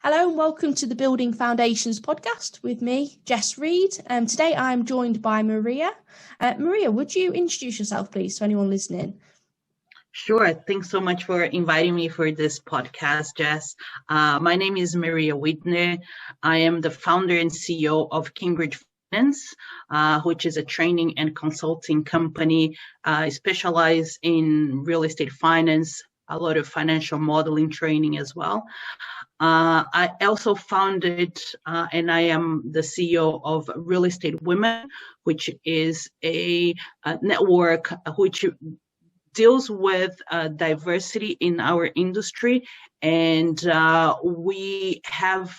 Hello and welcome to the Building Foundations podcast with me, Jess Reed. Today I'm joined by Maria. Maria, would you introduce yourself, please, to anyone listening? Sure. Thanks so much for inviting me for this podcast, Jess. My name is Maria Wiedner. I am the founder and CEO of Cambridge Finance, which is a training and consulting company. I specialize in real estate finance, a lot of financial modeling training as well. I also founded and I am the CEO of Real Estate Women, which is a network which deals with diversity in our industry. And we have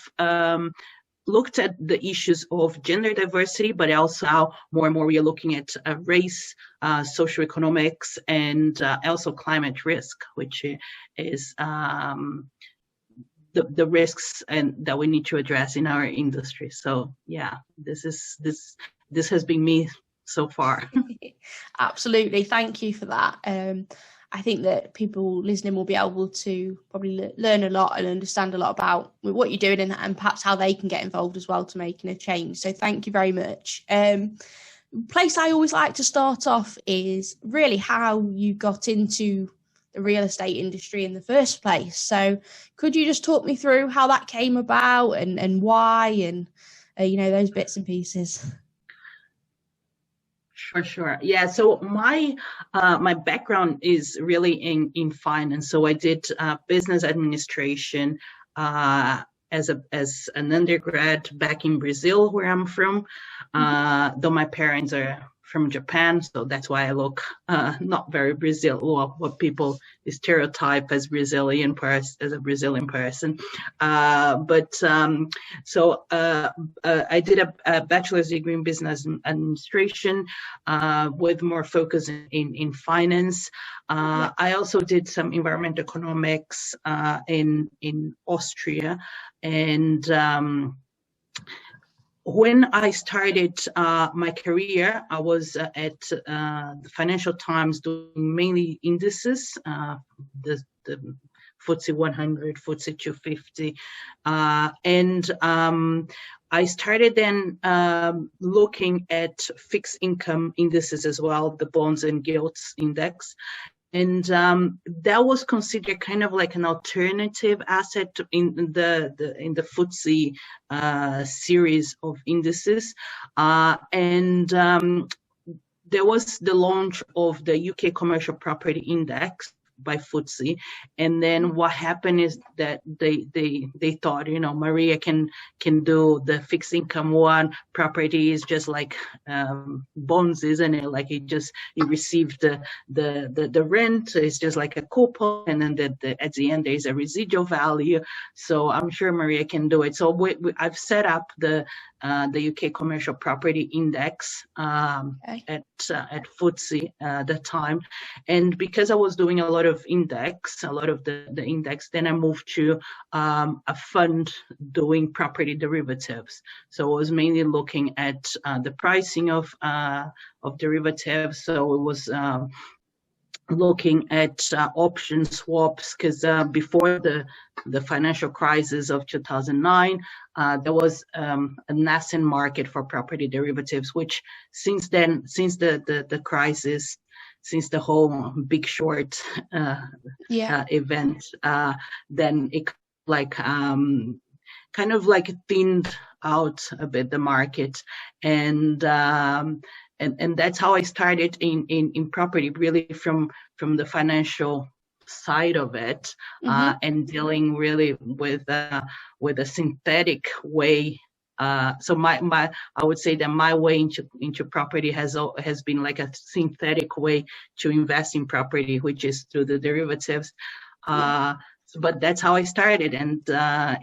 looked at the issues of gender diversity, but also more and more we are looking at race, socioeconomics, and also climate risk, which is the risks and that we need to address in our industry. So yeah, this has been me so far. Absolutely, thank you for that. I think that people listening will be able to probably learn a lot and understand a lot about what you're doing and perhaps how they can get involved as well to making a change. So thank you very much. Place I always like to start off is really how you got into the real estate industry in the first place. So could you just talk me through how that came about and why and those bits and pieces? Sure. Yeah. So my background is really in finance. So I did business administration as an undergrad back in Brazil, where I'm from. Though my parents are from Japan, so that's why I look not very Brazil, what people stereotype as Brazilian person, as a Brazilian person. So I did a bachelor's degree in business administration with more focus in finance. I also did some environmental economics in Austria, and when I started my career, I was at the Financial Times doing mainly indices, the FTSE 100, FTSE 250, and I started then looking at fixed income indices as well, the bonds and gilts index. And that was considered kind of like an alternative asset in the FTSE series of indices, and there was the launch of the UK Commercial Property Index by FTSE, and then what happened is that they thought, Maria can do the fixed income one. Property is just like bonds, isn't it? Like you received the rent. It's just like a coupon, and then at the end there's a residual value. So I'm sure Maria can do it. So I've set up the UK Commercial Property Index at FTSE at the time, and because I was doing a lot of the index, then I moved to a fund doing property derivatives. So I was mainly looking at the pricing of derivatives. So it was looking at option swaps, because before the financial crisis of 2009, there was a nascent market for property derivatives, which since the crisis, since the whole Big Short event, then it kind of like thinned out a bit the market, and that's how I started in property, really from the financial side of it, and dealing really with a synthetic way. So I would say that my way into property has been like a synthetic way to invest in property, which is through the derivatives. But that's how I started, and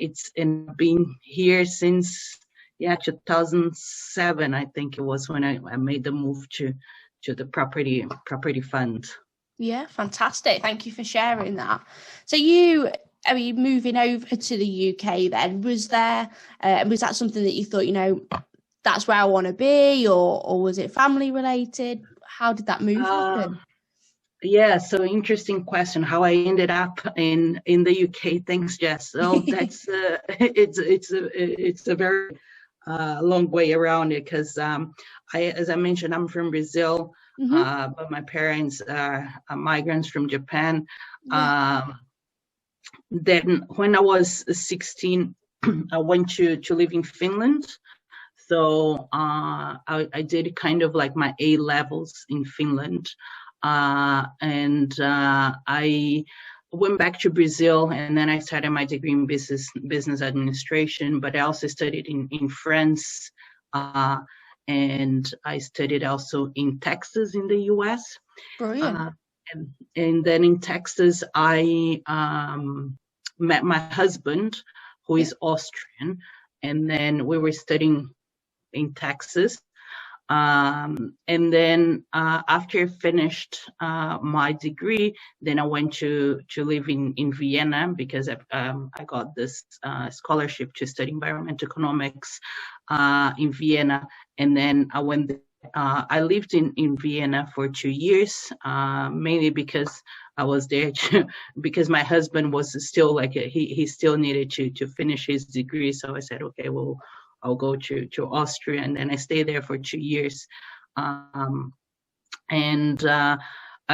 it's been here since 2007. I think it was when I made the move to the property fund. Yeah, fantastic. Thank you for sharing that. So moving over to the UK then, was that something that you thought, that's where I want to be, or was it family related? How did that move happen? Yeah, so interesting question. How I ended up in the UK. Thanks, Jess. So that's it's a very long way around it because as I mentioned, I'm from Brazil, Hmm. but my parents are migrants from Japan. Yeah. Um, then when I was 16, I went to live in Finland. So I did kind of like my A levels in Finland. And I went back to Brazil, and then I started my degree in business administration, but I also studied in France. Uh, and I studied also in Texas in the US. Brilliant. Uh, and then in Texas, I met my husband, who Yeah. is Austrian, and then we were studying in Texas. And then after I finished my degree, then I went to live in Vienna because I got this scholarship to study environmental economics in Vienna. And then I went. I lived in Vienna for 2 years, mainly because I was there because my husband was still like he still needed to finish his degree. So I said, okay, well, I'll go to Austria, and then I stayed there for 2 years. And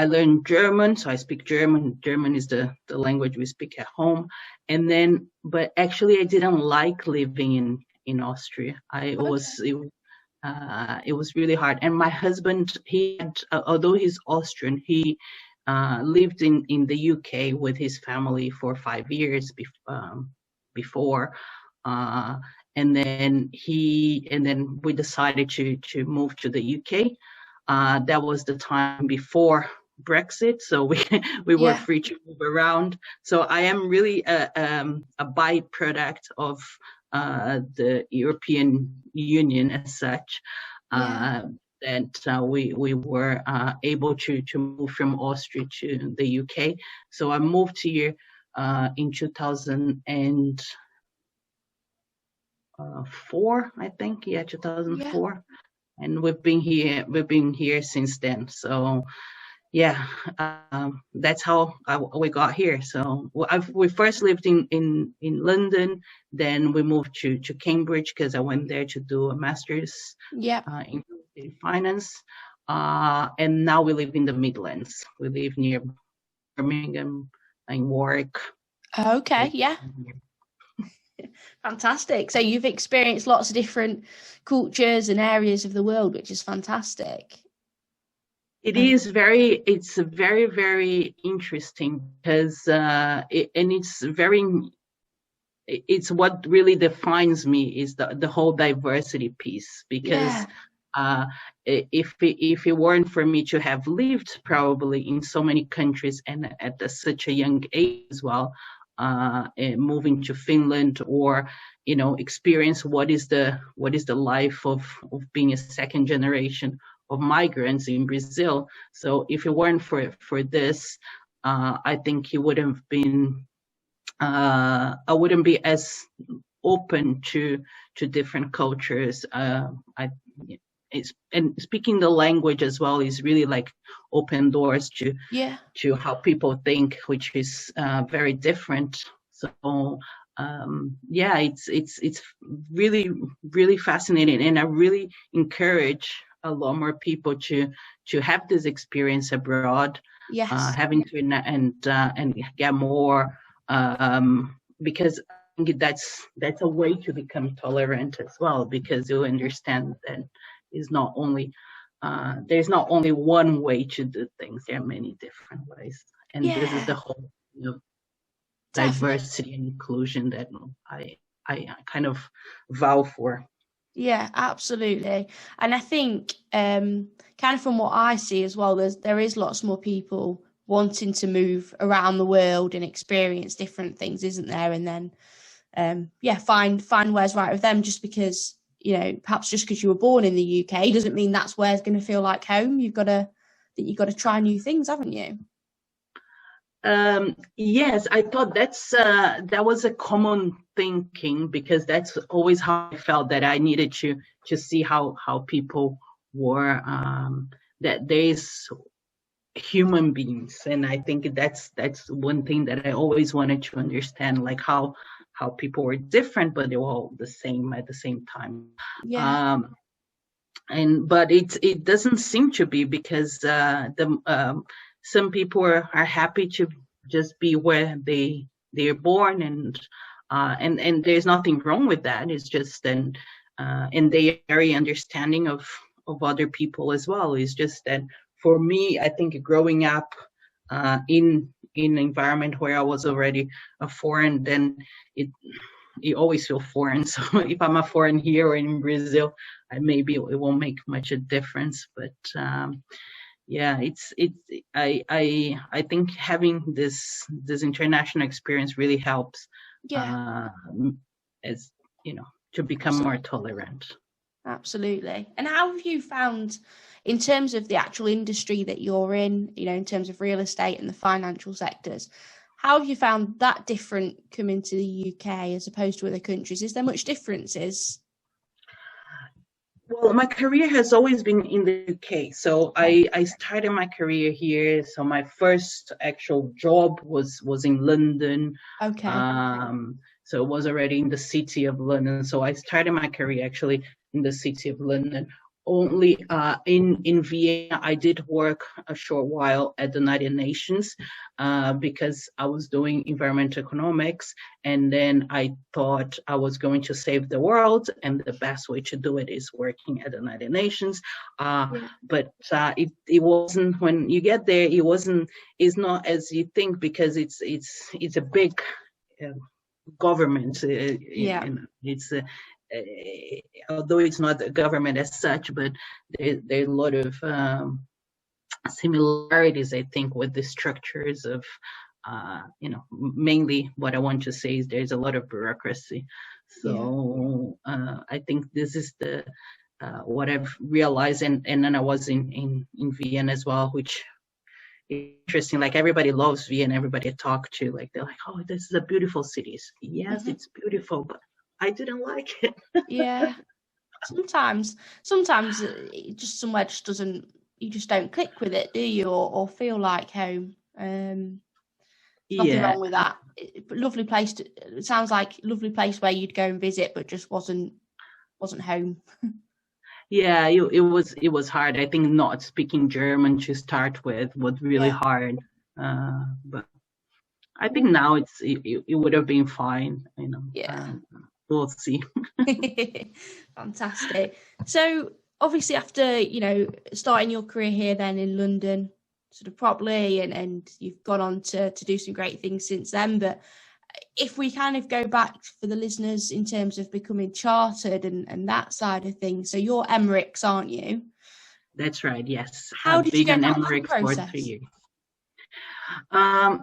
I learned German, so I speak German. German is the language we speak at home. And then, but actually, I didn't like living in Austria. Okay. It was really hard. And my husband, he had, although he's Austrian, he lived in the UK with his family for 5 years before. Uh, and then we decided to move to the UK. That was the time before Brexit, so we were Yeah. free to move around. So I am really a byproduct of the European Union as such. Yeah. That we were able to move from Austria to the UK. So I moved here in 2004, I think. Yeah, Yeah. 2004. And we've been here since then. So yeah, that's how we got here. So we first lived in London, then we moved to Cambridge because I went there to do a master's Yeah. in finance, and now we live in the Midlands. We live near Birmingham and Warwick. Okay. Yeah. Fantastic. So you've experienced lots of different cultures and areas of the world, which is fantastic. It's very, very interesting because it's what really defines me is the whole diversity piece. Because Yeah. if it weren't for me to have lived probably in so many countries and at such a young age as well, moving to Finland, or experience what is the life of being a second generation of migrants in Brazil. So if it weren't for this, I think it would have been I wouldn't be as open to different cultures. And speaking the language as well is really like open doors Yeah. to how people think, which is very different. So yeah, it's really, really fascinating, and I really encourage a lot more people to have this experience abroad, Yes. having to and get more, because I think that's a way to become tolerant as well, because you understand that is not only there's not only one way to do things. There are many different ways, and this is Yeah. the whole Definitely. diversity and inclusion that I kind of vow for. Yeah, absolutely. And I think kind of from what I see as well, there is lots more people wanting to move around the world and experience different things, isn't there? And then yeah, find where's right with them. Just because, perhaps just because you were born in the UK doesn't mean that's where it's going to feel like home. You've got to try new things, haven't you? Yes, I thought that was a common thinking, because that's always how I felt, that I needed to see how people were, that there is human beings. And I think that's one thing that I always wanted to understand, like how people were different, but they were all the same at the same time. Yeah. But it doesn't seem to be, because some people are happy to just be where they're born, and there's nothing wrong with that. It's just and they're very understanding of other people as well. It's just that for me, I think growing up in an environment where I was already a foreign, then you always feel foreign. So if I'm a foreign here or in Brazil, maybe it won't make much a difference. But yeah, I think having this international experience really helps, Yeah. as you know, to become more tolerant. Absolutely. And how have you found, in terms of the actual industry that you're in, in terms of real estate and the financial sectors, how have you found that different coming to the UK as opposed to other countries? Is there much differences? Well, my career has always been in the UK. So I started my career here. So my first actual job was in London. Okay. So it was already in the city of London. So I started my career actually in the city of London. Only in Vienna, I did work a short while at the United Nations because I was doing environmental economics, and then I thought I was going to save the world, and the best way to do it is working at the United Nations. But it wasn't, when you get there, it's not as you think, because it's a big government. It's although it's not a government as such, but there are a lot of similarities, I think, with the structures of, mainly what I want to say is there's a lot of bureaucracy. So I think this is the what I've realized, and then I was in Vienna as well, which is interesting. Like, everybody loves Vienna, everybody I talk to, like, they're like, oh, this is a beautiful city. Yes, it's beautiful, but I didn't like it. Yeah. Sometimes it just somewhere just doesn't, you just don't click with it, do you? Or feel like home. Nothing wrong with that. Lovely place. It sounds like a lovely place where you'd go and visit, but just wasn't home. Yeah, it was hard. I think not speaking German to start with was really hard. But I think now it would have been fine. We'll see. Fantastic. So obviously, after starting your career here then in London sort of properly, and you've gone on to do some great things since then, but if we kind of go back for the listeners in terms of becoming chartered and that side of things, so you're Emirates, aren't you? That's right, yes. How did you get that process? For 3 years.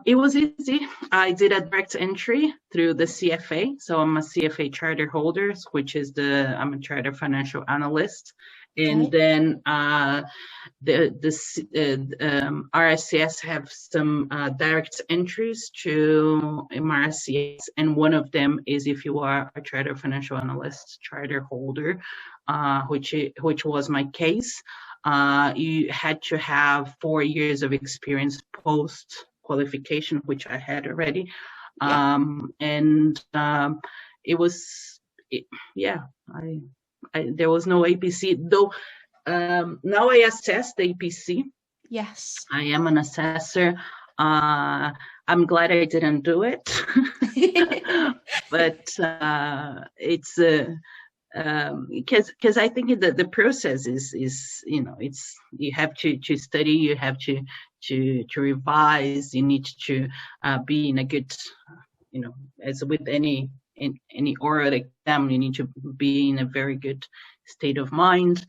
It was easy. I did a direct entry through the CFA. So I'm a CFA charter holder, which is I'm a charter financial analyst. And then the RSCS have some direct entries to MRCS, and one of them is if you are a charter financial analyst, charter holder, which was my case. You had to have 4 years of experience post qualification, which I had already. It was, there was no APC, though. Now I assess the APC. Yes. I am an assessor. I'm glad I didn't do it, but it's because I think the process is it's, you have to study, you have to revise, you need to be in a good, as with any oral exam, you need to be in a very good state of mind.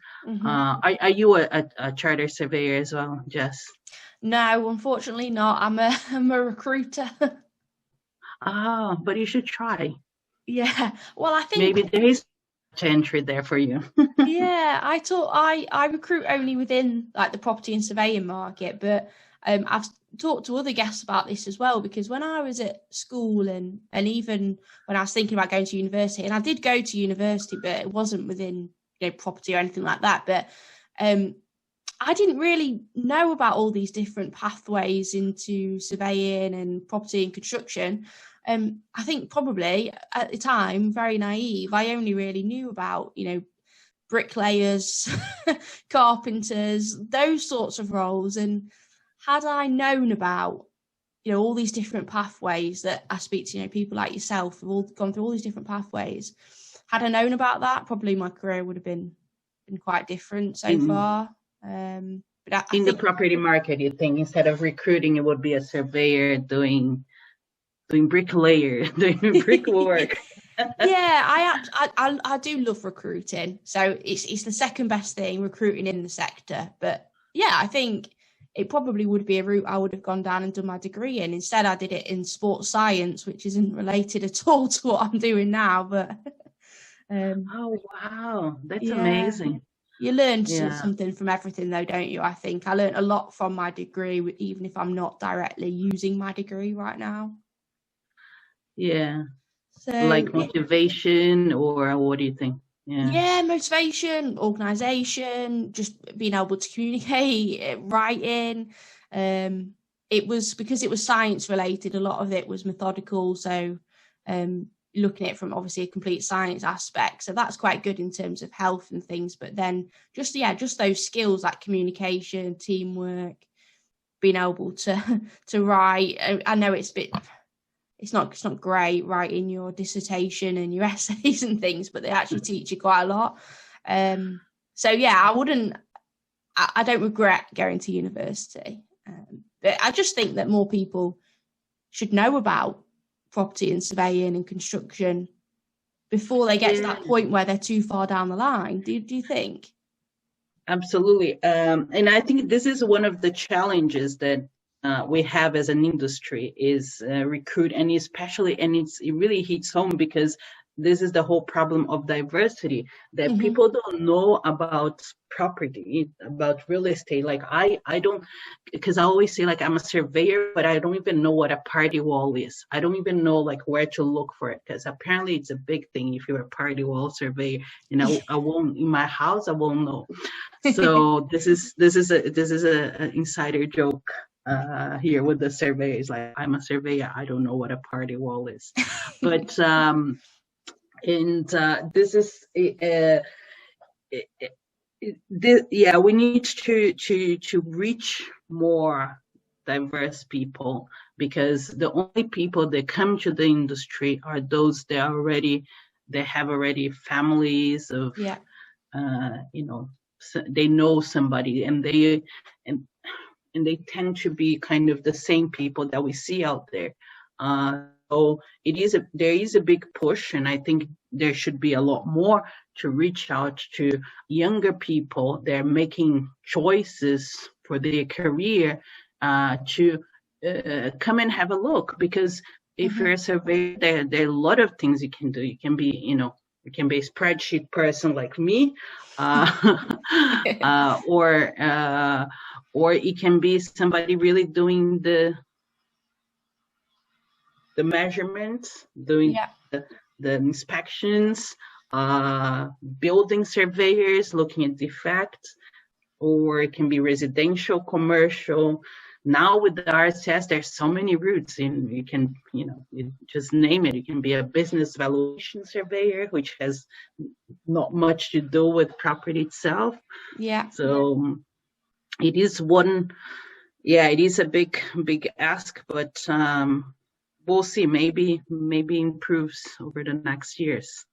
Are you a charter surveyor as well, Jess? No, unfortunately not. I'm a recruiter. But you should try. Yeah. Well, I think maybe there is entry there for you. Yeah, I recruit only within like the property and surveying market, but I've talked to other guests about this as well, because when I was at school and even when I was thinking about going to university, and I did go to university, but it wasn't within property or anything like that, but I didn't really know about all these different pathways into surveying and property and construction. I think probably at the time, very naive, I only really knew about, bricklayers, carpenters, those sorts of roles. And had I known about, all these different pathways that I speak to, people like yourself have all gone through all these different pathways. Had I known about that, probably my career would have been quite different so far. But I think the property market, you think instead of recruiting, it would be a surveyor doing bricklayer, doing brickwork. Yeah, I do love recruiting. So it's the second best thing, recruiting in the sector. But yeah, I think it probably would be a route I would have gone down and done my degree in. Instead, I did it in sports science, which isn't related at all to what I'm doing now. But oh wow, that's amazing. You learn something from everything, though, don't you? I think I learned a lot from my degree, even if I'm not directly using my degree right now. Yeah. So, like motivation, or what do you think? Yeah, motivation, organisation, just being able to communicate, writing. It was because it was science related. A lot of it was methodical. So, looking at it from obviously a complete science aspect, so that's quite good in terms of health and things. But then just those skills like communication, teamwork, being able to write. I know it's not great writing your dissertation and your essays and things, but they actually teach you quite a lot. So yeah, I don't regret going to university, but I just think that more people should know about property and surveying and construction before they get to that point where they're too far down the line. Do you think? Absolutely. And I think this is one of the challenges that we have as an industry is recruit, and it really hits home because this is the whole problem of diversity, that people don't know about property, about real estate. Like I don't, because I always say like I'm a surveyor, but I don't even know what a party wall is. I don't even know like where to look for it, because apparently it's a big thing if you're a party wall surveyor. I won't, in my house I won't know. So this is a insider joke here with the surveyors. Like I'm a surveyor, I don't know what a party wall is, but this is we need to reach more diverse people, because the only people that come to the industry are those that have already families of so they know somebody, and they tend to be kind of the same people that we see out there. So there is a big push, and I think there should be a lot more to reach out to younger people. They're making choices for their career to come and have a look, because if you're a surveyor, there are a lot of things you can do. You can be, you can be a spreadsheet person like me, or it can be somebody really doing the measurements, doing the inspections, building surveyors, looking at defects, or it can be residential, commercial. Now with the RSS, there's so many routes, and you can, you just name it. You can be a business valuation surveyor, which has not much to do with property itself. Yeah. So it is it is a big ask, but we'll see. Maybe improves over the next years.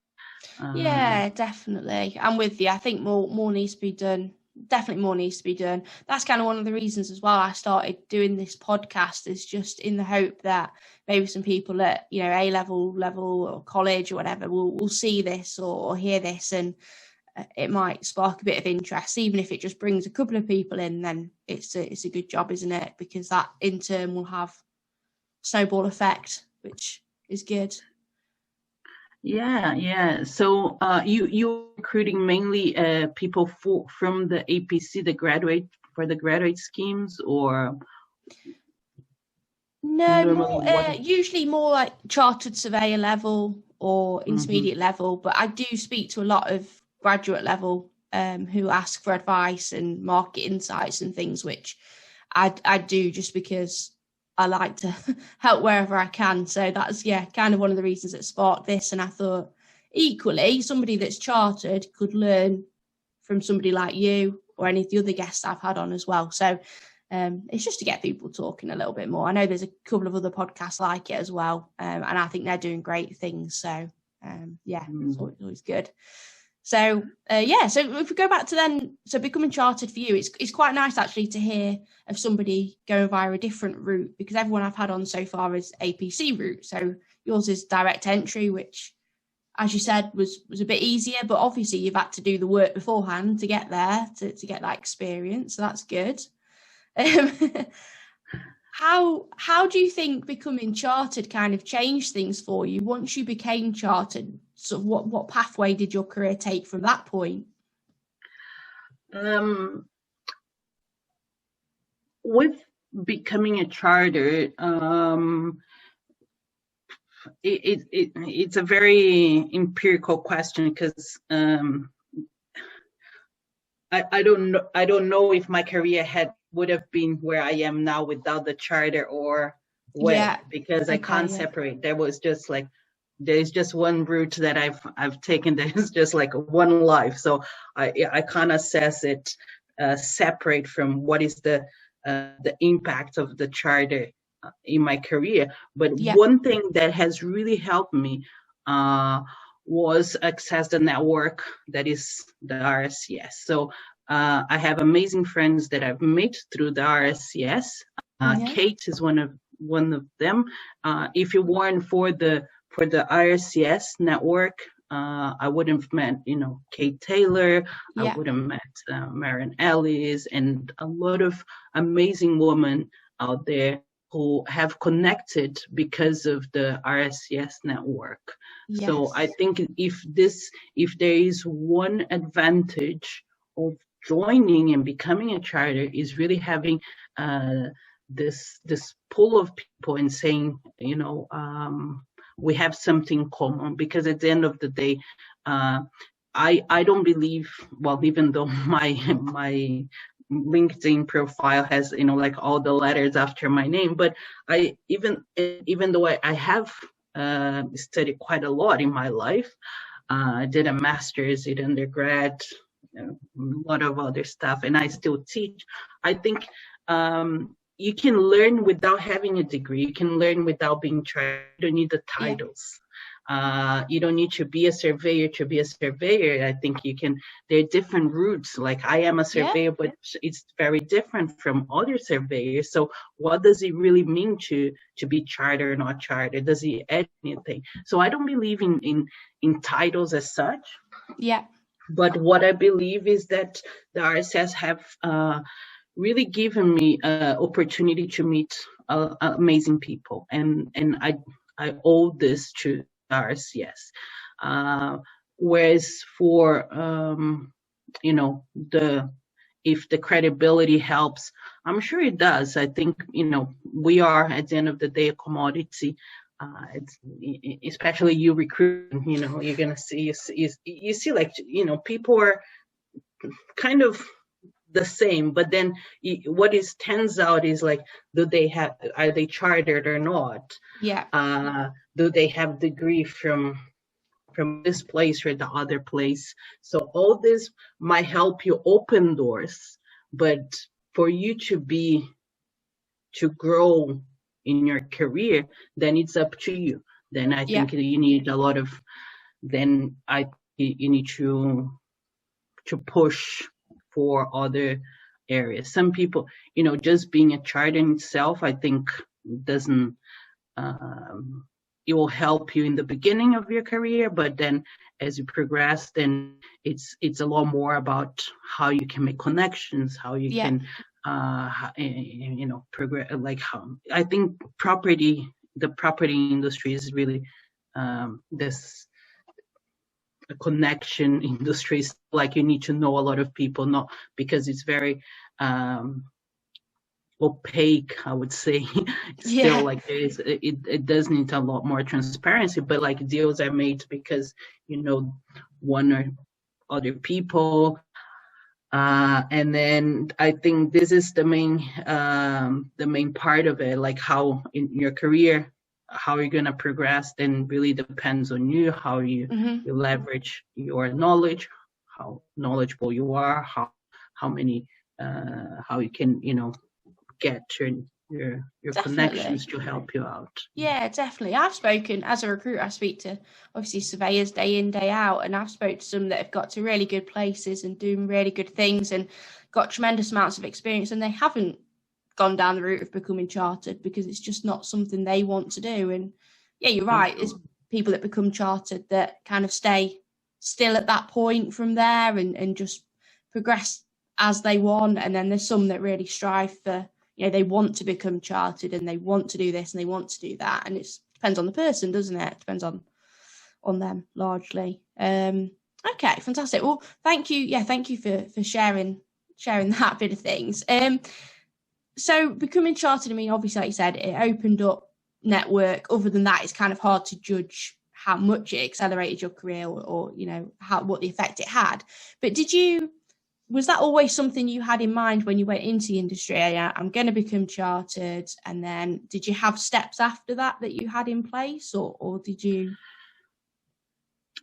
Yeah, definitely. I'm with you. I think more needs to be done. Definitely more needs to be done. That's kind of one of the reasons as well I started doing this podcast, is just in the hope that maybe some people at A-level or college or whatever will see this or hear this, and it might spark a bit of interest. Even if it just brings a couple of people in, then it's a good job, isn't it? Because that in turn will have snowball effect, which is good. Yeah. So you're recruiting mainly people from the APC, the graduate schemes, or no? Usually more like chartered surveyor level or intermediate level. But I do speak to a lot of graduate level who ask for advice and market insights and things, which I do just because I like to help wherever I can. So that's, kind of one of the reasons that sparked this. And I thought equally, somebody that's chartered could learn from somebody like you or any of the other guests I've had on as well. So it's just to get people talking a little bit more. I know there's a couple of other podcasts like it as well, and I think they're doing great things. So it's always good. So so if we go back to then, so becoming chartered for you, it's quite nice actually to hear of somebody going via a different route, because everyone I've had on so far is APC route. So yours is direct entry, which, as you said, was a bit easier, but obviously you've had to do the work beforehand to get there, to get that experience. So that's good. How do you think becoming chartered kind of changed things for you once you became chartered? Sort of what pathway did your career take from that point? With becoming a chartered, it's a very empirical question, because I don't know if my career would have been where I am now without the charter, or what, because I can't separate. There's just one route that I've taken that is just like one life. So I can't assess it separate from what is the impact of the charter in my career. But one thing that has really helped me was access the network that is the RSCS. So I have amazing friends that I've met through the RSCS. Kate is one of them. If it weren't for the RSCS network, I wouldn't have met, Kate Taylor. I would have met Marian Ellis and a lot of amazing women out there who have connected because of the RSCS network. So I think if there is one advantage of joining and becoming a charter, is really having this pool of people and saying, we have something common. Because at the end of the day, I don't believe, well, even though my LinkedIn profile has, like all the letters after my name, but even though I have studied quite a lot in my life, I did a master's, did undergrad, a lot of other stuff, and I still teach. I think you can learn without having a degree. You can learn without being trained. You don't need the titles. You don't need to be a surveyor to be a surveyor. I think there are different routes. Like I am a surveyor, but it's very different from other surveyors. So what does it really mean to be chartered or not chartered? Does it add anything? So I don't believe in titles as such. Yeah. But what I believe is that the RSS have really given me an opportunity to meet amazing people. And I owe this to RSCS. Whereas for, if the credibility helps, I'm sure it does. I think, we are at the end of the day a commodity. It's especially you recruiting, you're going to see, you see like, people are kind of the same, but then what stands out is like, are they chartered or not? Do they have degree from this place or the other place? So all this might help you open doors, but for you to grow in your career, then it's up to you. Then I think you need a lot of, you need to push for other areas. Some people, just being a charter in itself, I think doesn't, it will help you in the beginning of your career, but then as you progress, then it's a lot more about how you can make connections, how you can, progress. Like how I think the property industry is really this connection industries. Like you need to know a lot of people, not because it's very opaque, I would say. Still, like it does need a lot more transparency, but like deals are made because one or other people. And then I think this is the main part of it, like how in your career, how you're gonna progress, then really depends on you, how you leverage your knowledge, how knowledgeable you are, how many how you can get your connections to help you out. Yeah, definitely. I've spoken as a recruiter. I speak to obviously surveyors day in, day out, and I've spoken to some that have got to really good places and doing really good things and got tremendous amounts of experience, and they haven't gone down the route of becoming chartered because it's just not something they want to do. And yeah, you're right. There's people that become chartered that kind of stay still at that point from there and just progress as they want. And then there's some that really strive for, they want to become chartered and they want to do this and they want to do that. And it depends on the person, doesn't it? It depends on them largely. Okay, fantastic. Well, thank you. Yeah, thank you for sharing that bit of things. So becoming chartered, I mean, obviously, like you said, it opened up network. Other than that, it's kind of hard to judge how much it accelerated your career or what the effect it had. But was that always something you had in mind when you went into the industry? I'm going to become chartered. And then did you have steps after that you had in place or did you?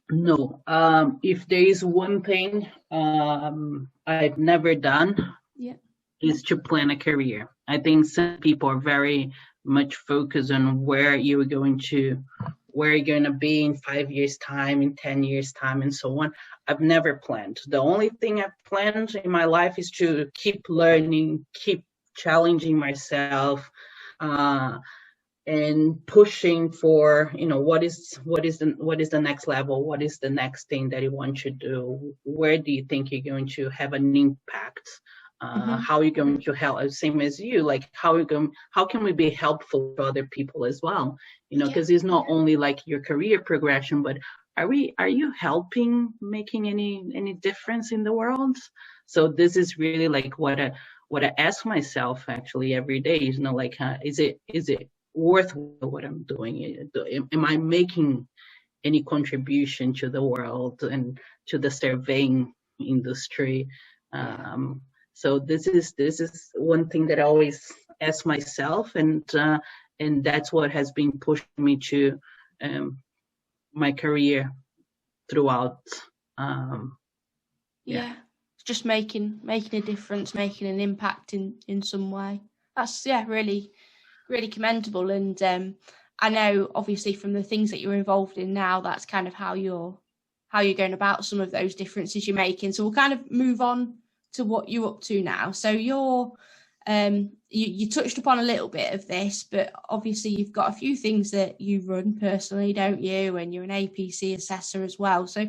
No. If there is one thing I've never done, is to plan a career. I think some people are very much focused on where you're going to be in 5 years' time, in 10 years' time, and so on. I've never planned. The only thing I've planned in my life is to keep learning, keep challenging myself, and pushing for, what is the next level? What is the next thing that you want to do? Where do you think you're going to have an impact? How are you going to help? Same as you, like how can we be helpful to other people as well? Because it's not only like your career progression, but are you helping, making any difference in the world? So this is really like what I ask myself actually every day. Like is it worth what I'm doing? Am I making any contribution to the world and to the surveying industry? So this is one thing that I always ask myself, and that's what has been pushing me to my career throughout. Just making a difference, making an impact in some way. That's really, really commendable. And I know obviously from the things that you're involved in now, that's kind of how you're going about some of those differences you're making. So we'll kind of move on to what you're up to now. So you're you touched upon a little bit of this, but obviously you've got a few things that you run personally, don't you? And you're an APC assessor as well. So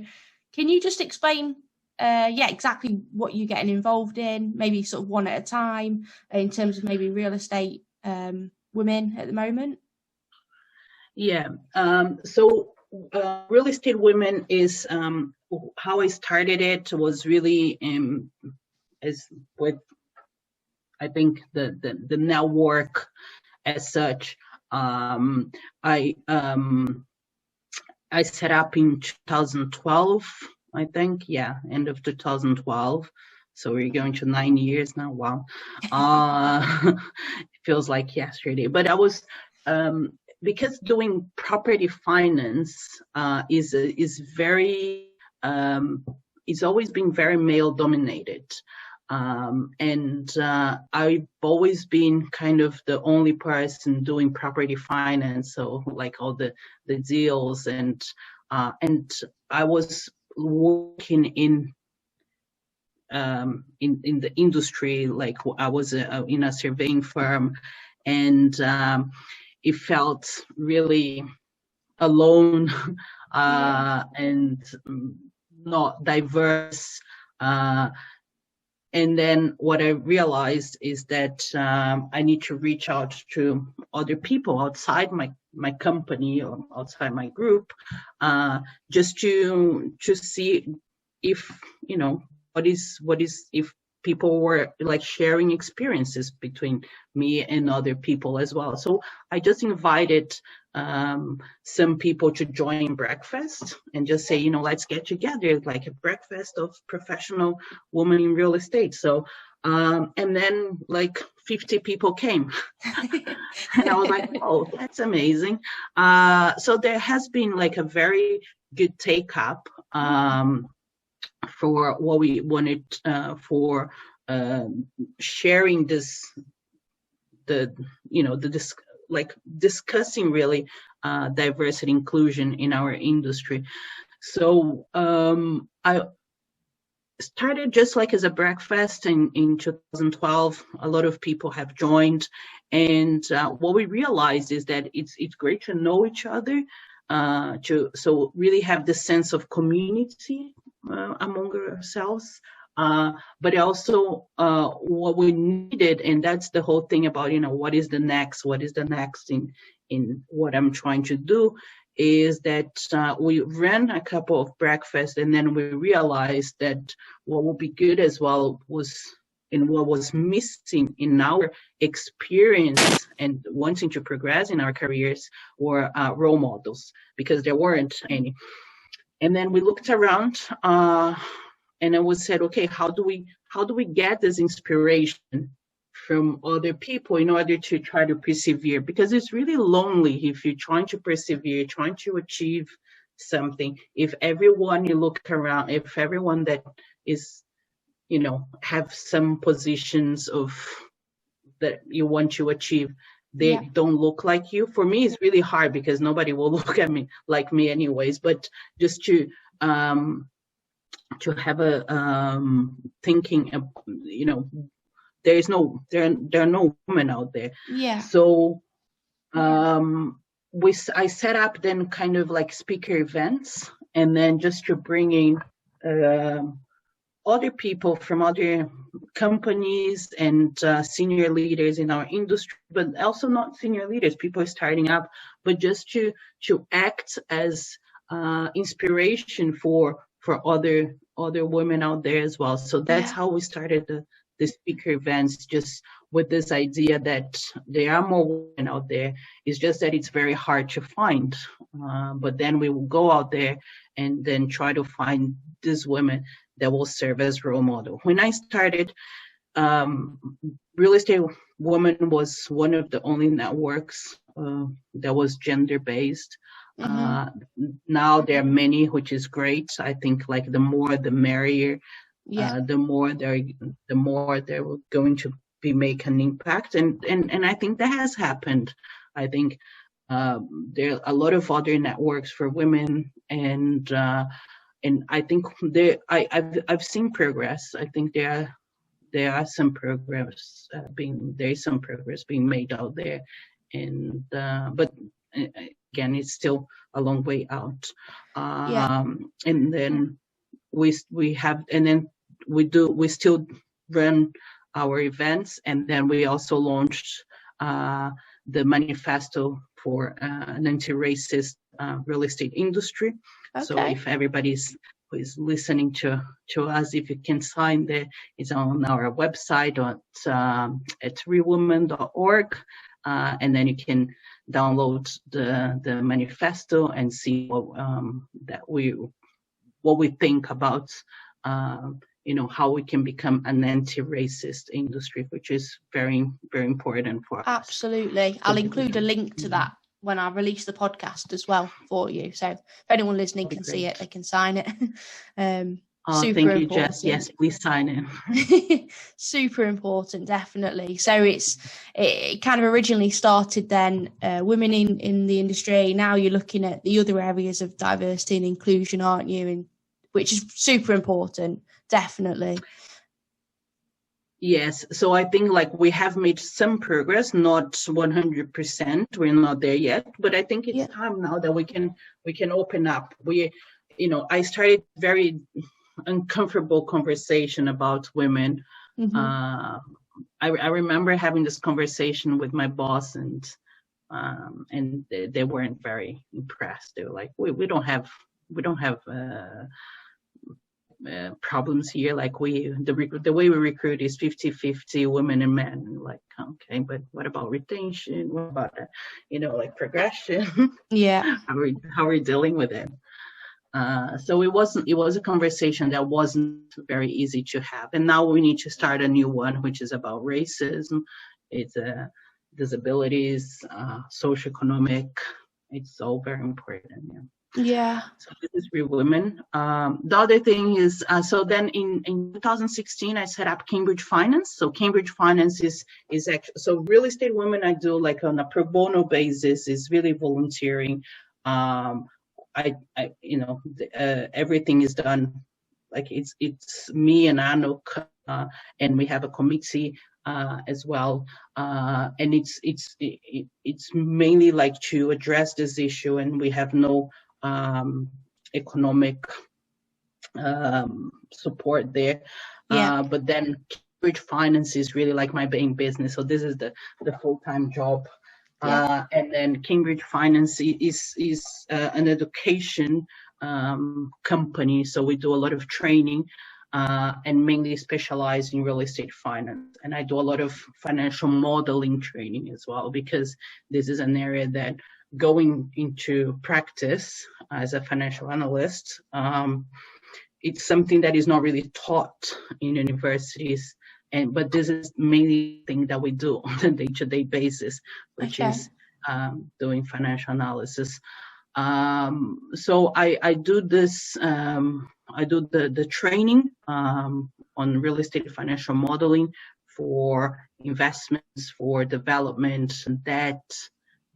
can you just explain exactly what you're getting involved in, maybe sort of one at a time, in terms of maybe real estate women at the moment? So real estate women is how I started. It was really as with, I think, the network as such. I set up in 2012, I think, end of 2012. So we're going to 9 years now. Wow. It feels like yesterday. But I was because doing property finance is very it's always been very male dominated. And I've always been kind of the only person doing property finance, so like all the deals, and I was working in the industry, like I was in a surveying firm, and it felt really alone and not diverse. And then what I realized is that I need to reach out to other people outside my company or outside my group, just to see if, what is if people were like sharing experiences between me and other people as well. So I just invited some people to join breakfast and just say, let's get together, like a breakfast of professional women in real estate. So and then like 50 people came. And I was like, oh, that's amazing. So there has been like a very good take up for what we wanted for sharing this, discussing really diversity inclusion in our industry. So I started just like as a breakfast in 2012. A lot of people have joined, and what we realized is that it's great to know each other, so really have this sense of community among ourselves, but also what we needed, and that's the whole thing about what is the next in what I'm trying to do, is that we ran a couple of breakfasts, and then we realized that what would be good as well was, and what was missing in our experience and wanting to progress in our careers, were role models, because there weren't any. And then we looked around, and we said, okay, how do we get this inspiration from other people in order to try to persevere? Because it's really lonely if you're trying to persevere, trying to achieve something. If everyone you look around, if everyone that is, have some positions of that you want to achieve, they don't look like you. For me, it's really hard because nobody will look at me like me anyways. But just to have a thinking, there are no women out there. Yeah. So I set up then kind of like speaker events, and then just to bring in other people from other companies and senior leaders in our industry, but also not senior leaders, people starting up, but just to act as inspiration for other women out there as well. So that's how we started the speaker events, just with this idea that there are more women out there. It's just that it's very hard to find. But then we will go out there and then try to find these women that will serve as role model. When I started, Real Estate Woman was one of the only networks that was gender-based. Now there are many, which is great. I think like the more the merrier. The more they're going to make an impact, and I think that has happened. I think there are a lot of other networks for women, and I think I've seen progress. I think there are some progress being made out there, and but again, it's still a long way out. And then we still run our events, and then we also launched the manifesto for an anti-racist real estate industry. Okay. So if everybody's who is listening to us, if you can sign there, it's on our website at realwoman.org, and then you can download the manifesto and see what we think about how we can become an anti-racist industry, which is very, very important for us. Absolutely. I'll include a link to that when I release the podcast as well for you. So if anyone listening can see it, they can sign it. Super thank you, Jess. Yes, please sign it. Super important, definitely. So it kind of originally started then women in the industry. Now you're looking at the other areas of diversity and inclusion, aren't you? And which is super important, definitely. Yes. So I think like we have made some progress, not 100%. We're not there yet, but I think it's time now that we can open up. I started very uncomfortable conversation about women. I remember having this conversation with my boss, and they weren't very impressed. They were like, we don't have problems here. Like the way we recruit is 50-50 women and men. Like, okay, but what about retention? What about like progression? Yeah. how are we dealing with it? So it was a conversation that wasn't very easy to have. And now we need to start a new one, which is about racism. It's disabilities, socioeconomic. It's all very important. Yeah. Yeah. So this is Real Women. The other thing is, so then in 2016, I set up Cambridge Finance. So Cambridge Finance is actually, so Real Estate Women I do like on a pro bono basis, is really volunteering. Everything is done, like it's me and Anuk, and we have a committee as well, and it's mainly like to address this issue, and we have no economic support there. Yeah. But then Cambridge Finance is really like my main business. So this is the full-time job. Yeah. And then Cambridge Finance is an education company. So we do a lot of training and mainly specialize in real estate finance. And I do a lot of financial modeling training as well, because this is an area that going into practice as a financial analyst, it's something that is not really taught in universities, but this is mainly the thing that we do on a day-to-day basis, which is doing financial analysis. So I do this, I do the training on real estate financial modeling for investments, for development, debt,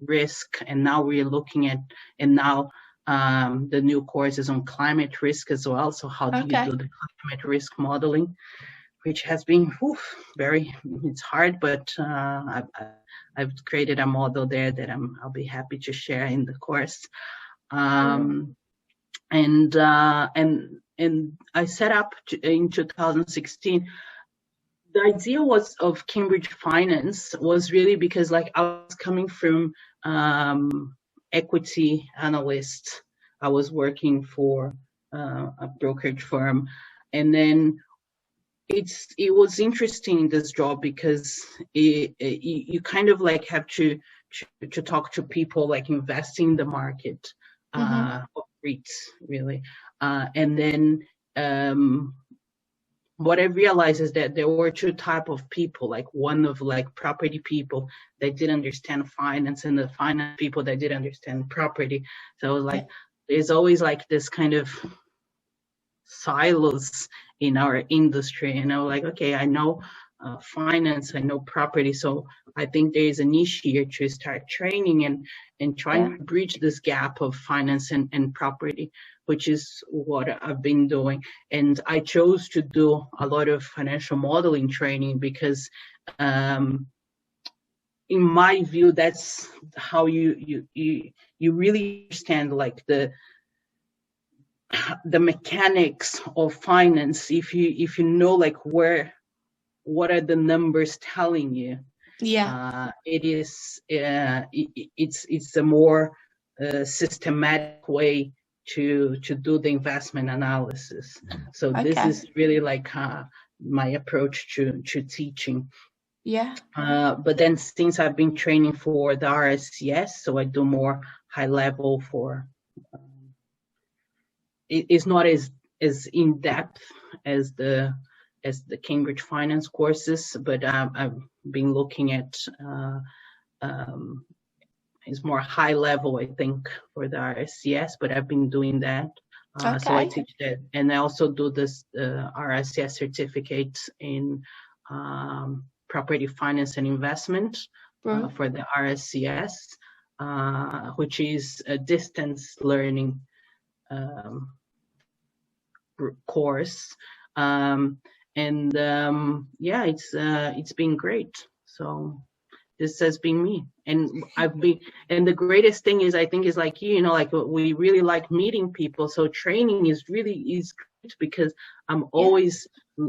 risk, and now we're looking at, and now the new course is on climate risk as well. So how do you do the climate risk modeling, which has been it's hard, but I've created a model there that I'll be happy to share in the course. And I set up in 2016. The idea of Cambridge Finance was really because like I was coming from equity analyst. I was working for a brokerage firm, and then it was interesting, this job, because you kind of like have to talk to people like investing in the market of REITs, really, and then what I realized is that there were two types of people, like one of like property people that didn't understand finance, and the finance people that didn't understand property. So it was like, there's always like this kind of silos in our industry. And I was like, okay, I know finance, I know property. So I think there is a niche here to start training and trying to bridge this gap of finance and property, which is what I've been doing. And I chose to do a lot of financial modeling training because in my view, that's how you really understand like the mechanics of finance. If you know like what are the numbers telling you, it is it's a more systematic way to do the investment analysis. So this is really like my approach to teaching. But then since I've been training for the RSCS, so I do more high level for it's not as in depth as the Cambridge Finance courses, but I've been looking at it's more high level, I think, for the RSCS, but I've been doing that. So I teach that, and I also do this RSCS certificate in property finance and investment for the RSCS, which is a distance learning course, it's been great. So this has been me, and the greatest thing is, I think, is like like we really like meeting people. So training is great because I'm always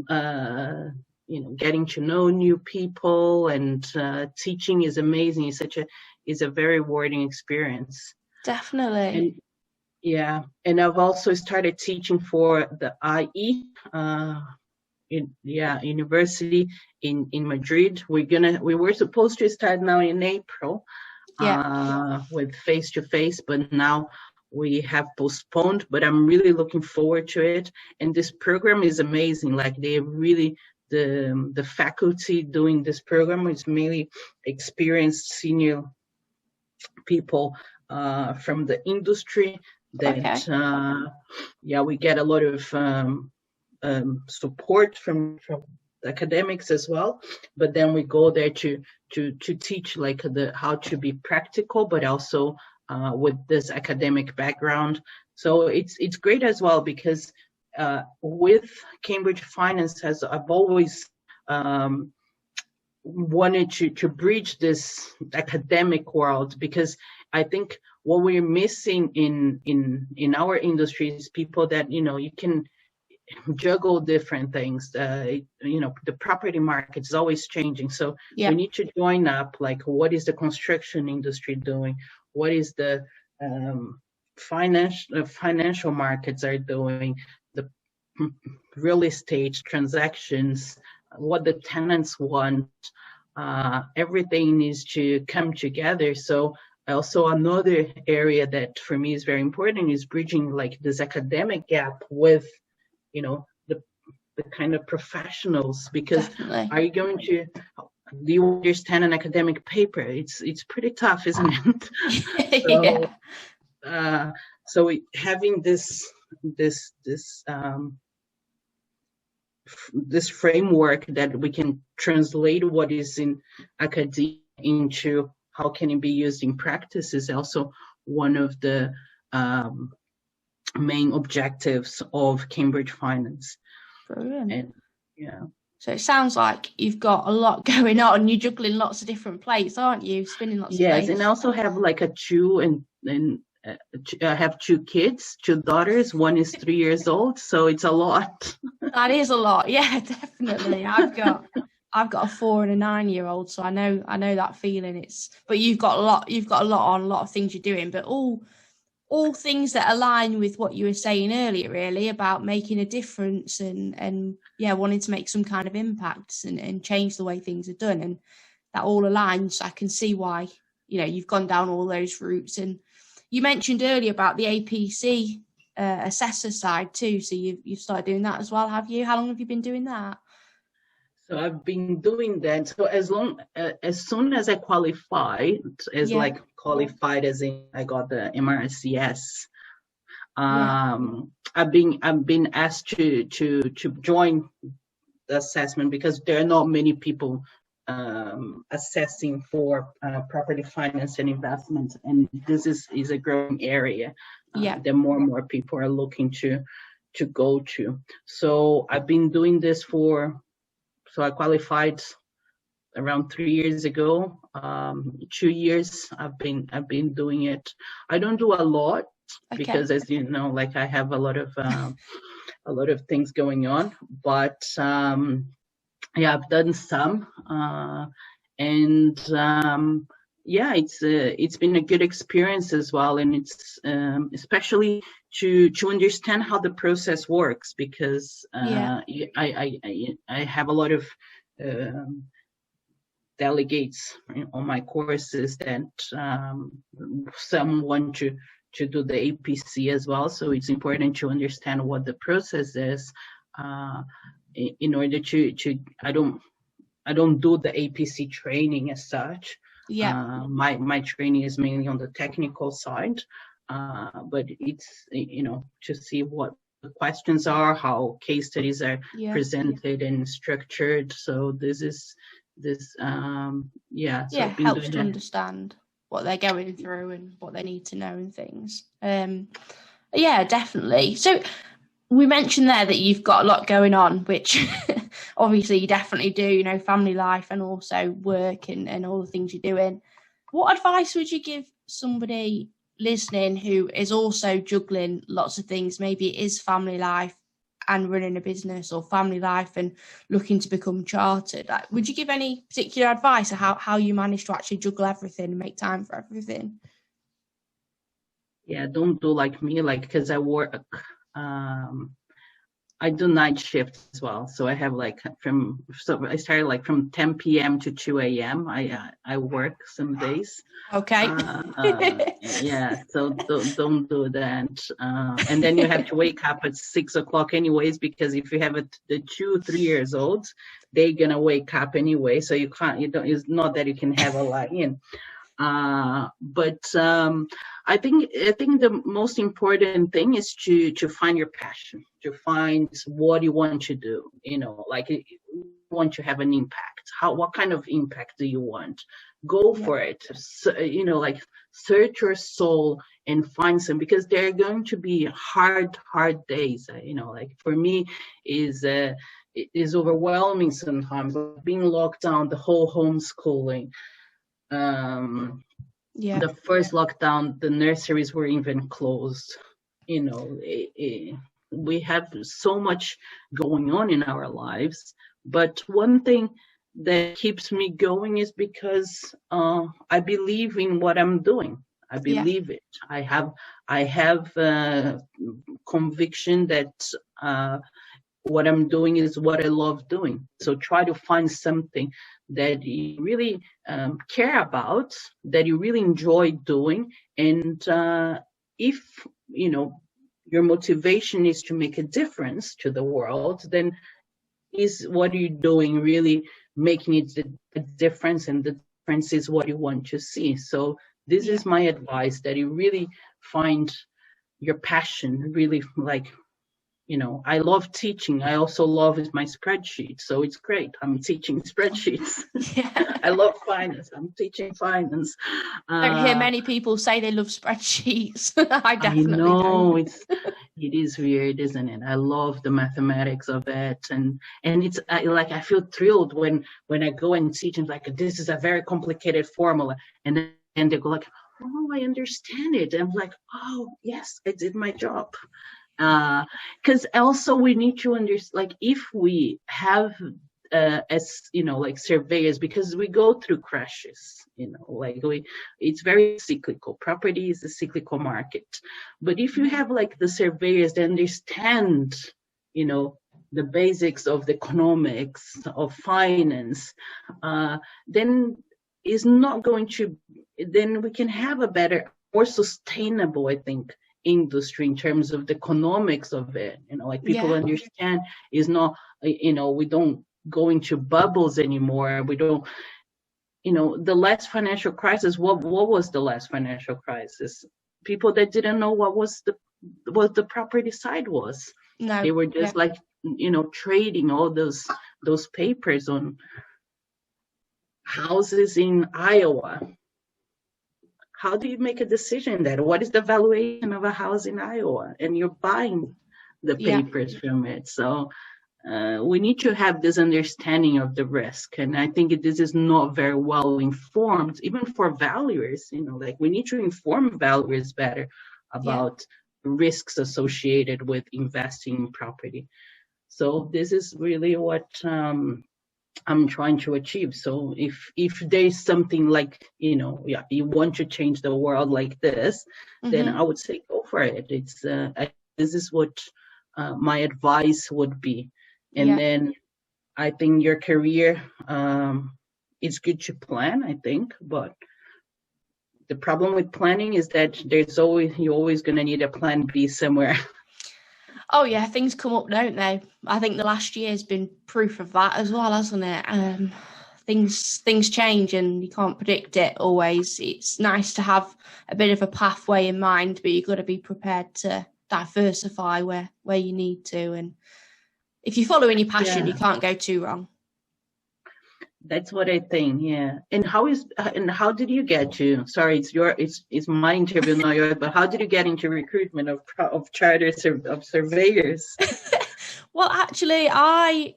getting to know new people, and teaching is amazing. It's a very rewarding experience. Definitely. Yeah, and I've also started teaching for the IE university in Madrid. We were supposed to start now in April Yeah. with face to face, but now we have postponed. But I'm really looking forward to it. And this program is amazing. Like they really the faculty doing this program is mainly experienced senior people from the industry that Okay. we get a lot of support from academics as well, but then we go there to teach like the how to be practical, but also with this academic background. So it's great as well because with Cambridge Finance, has I've always wanted to bridge this academic world, because I think what we're missing in our industry is people that you can juggle different things. The property market is always changing, so Yeah. we need to join up. Like, what is the construction industry doing? What is the financial markets are doing? The real estate transactions, what the tenants want. Everything needs to come together. So also another area that for me is very important is bridging like this academic gap with the kind of professionals, because Definitely. are you going to do you understand an academic paper? It's pretty tough, isn't it? Yeah. So having this framework that we can translate what is in academia into how can it be used in practice is also one of the main objectives of Cambridge Finance. Brilliant. And yeah. So it sounds like you've got a lot going on. You're juggling lots of different plates, aren't you? Spinning lots of plates. Yes, and I also have like I have 2 kids, 2 daughters. One is 3 years old, so it's a lot. That is a lot. Yeah, definitely. I've got a 4 and a 9-year-old, so I know that feeling. But you've got a lot on, a lot of things you're doing, but all things that align with what you were saying earlier, really, about making a difference and wanting to make some kind of impact and change the way things are done. And that all aligns. I can see why, you've gone down all those routes. And you mentioned earlier about the APC assessor side too. So you've started doing that as well, have you? How long have you been doing that? So I've been doing that. So as soon as I qualified, qualified as in I got the MRCS. I've been asked to join the assessment, because there are not many people assessing for property finance and investment, and this is a growing area that more and more people are looking to go to. So I've been doing this so I qualified around 3 years ago. 2 years I've been doing it. I don't do a lot because, as you know, like I have a lot of things going on. But I've done some, and it's been a good experience as well, and it's especially to understand how the process works, because I have a lot of delegates on my courses that some want to do the APC as well. So it's important to understand what the process is in order to I don't do the APC training as such. My training is mainly on the technical side, but it's to see what the questions are, how case studies are presented and structured. So helps to understand what they're going through and what they need to know and things. Definitely. So we mentioned there that you've got a lot going on, which obviously you definitely do, family life and also work and all the things you're doing. What advice would you give somebody listening who is also juggling lots of things? Maybe it is family life and running a business, or family life and looking to become chartered. Would you give any particular advice on how you manage to actually juggle everything and make time for everything? Yeah, don't do like me, like, because I work, I do night shifts as well. So I have like so I started like from 10 p.m. to 2 a.m. I work some days. Okay. Yeah, so don't do that. And then you have to wake up at 6 o'clock anyways, because if you have the 2, 3 years old, they're gonna wake up anyway. So you can't, you don't, it's not that you can have a lie in. But I think the most important thing is to find your passion, to find what you want to do. Like you want to have an impact. What kind of impact do you want? Go for it. So, like search your soul and find some, because there are going to be hard days. Like for me it is overwhelming sometimes, being locked down, the whole homeschooling. The first lockdown, the nurseries were even closed. We have so much going on in our lives, but one thing that keeps me going is because I believe in what I'm doing. I believe it. I have conviction that what I'm doing is what I love doing. So try to find something that you really care about, that you really enjoy doing. And if, your motivation is to make a difference to the world, then is what you're doing really making it a difference? And the difference is what you want to see. So this is my advice, that you really find your passion, really like, I love teaching. I also love my spreadsheet. So it's great. I'm teaching spreadsheets. I love finance. I'm teaching finance. I don't hear many people say they love spreadsheets. I definitely know. It is weird, isn't it? I love the mathematics of it. And it's I feel thrilled when I go and teach, and like, this is a very complicated formula. And then they go like, oh, I understand it. And I'm like, oh, yes, I did my job. Because also we need to understand, like, if we have as like surveyors, because we go through crashes, like it's very cyclical. Property is a cyclical market. But if you have like the surveyors that understand the basics of the economics of finance, then is not going to, then we can have a better, more sustainable, I think, industry in terms of the economics of it. Like people understand is not, we don't go into bubbles anymore. We don't, the last financial crisis, what was the last financial crisis? People that didn't know what the property side was. No, they were just like, trading all those papers on houses in Iowa. How do you make a decision that what is the valuation of a house in Iowa? And you're buying the papers from it. So we need to have this understanding of the risk. And I think this is not very well informed, even for valuers. Like we need to inform valuers better about risks associated with investing in property. So this is really what I'm trying to achieve. So if there's something like, you want to change the world like this, then I would say go for it. It's this is what my advice would be. And then I think your career, it's good to plan, I think, but the problem with planning is that you're always going to need a plan B somewhere. Oh yeah, things come up, don't they? I think the last year has been proof of that as well, hasn't it? Things change and you can't predict it always. It's nice to have a bit of a pathway in mind, but you've got to be prepared to diversify where you need to. And if you're following your passion, you can't go too wrong. That's what I think. Yeah. And how did you get to? Sorry, it's my interview, not yours. But how did you get into recruitment of chartered surveyors? Well, actually, I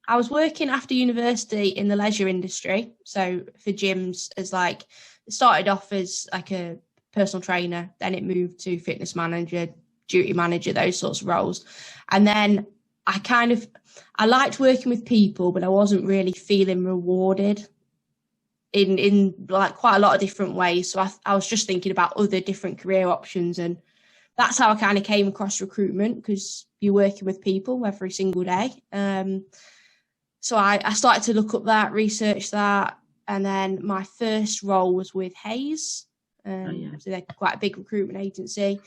was working after university in the leisure industry. So for gyms, it started off as like a personal trainer, then it moved to fitness manager, duty manager, those sorts of roles, and then I liked working with people, but I wasn't really feeling rewarded in like quite a lot of different ways. So I was just thinking about other different career options, and that's how I kind of came across recruitment, because you're working with people every single day. So I started to look up that, research that, and then my first role was with Hayes. So they're quite a big recruitment agency.